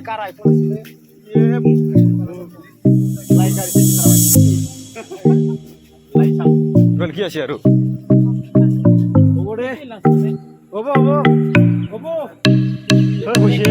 Car iPhone ये like गलकी अशी यार ओबोडे ओबो ओबो ओबो सर खुशी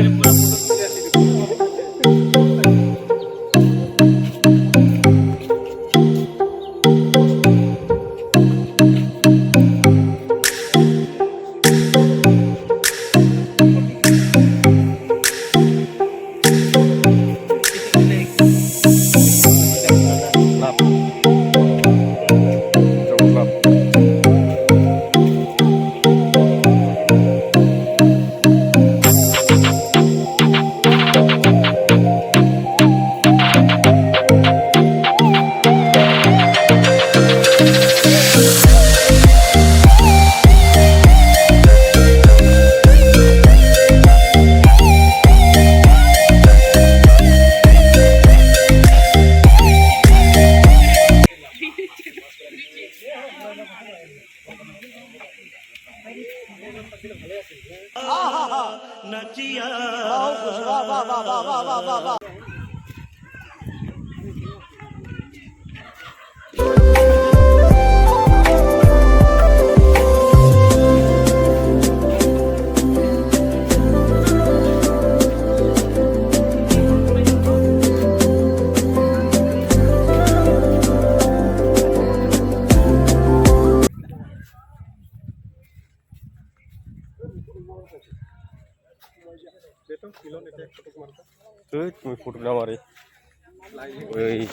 तुम्ही फोटो ना मारे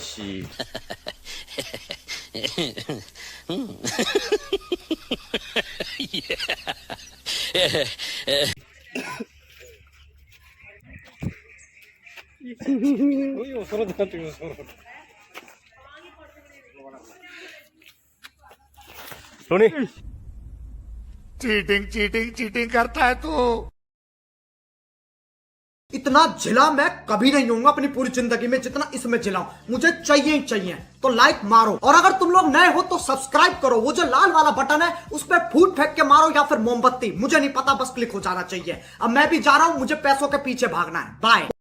शी सोनी चीटिंग चीटिंग चीटिंग करता है तू। इतना झिला मैं कभी नहीं होऊंगा अपनी पूरी जिंदगी में जितना इसमें झिलाऊं। मुझे चाहिए ही चाहिए। तो लाइक मारो और अगर तुम लोग नए हो तो सब्सक्राइब करो। वो जो लाल वाला बटन है उस पर फूट फेंक के मारो या फिर मोमबत्ती, मुझे नहीं पता, बस क्लिक हो जाना चाहिए। अब मैं भी जा रहा हूं, मुझे पैसों के पीछे भागना है। बाय।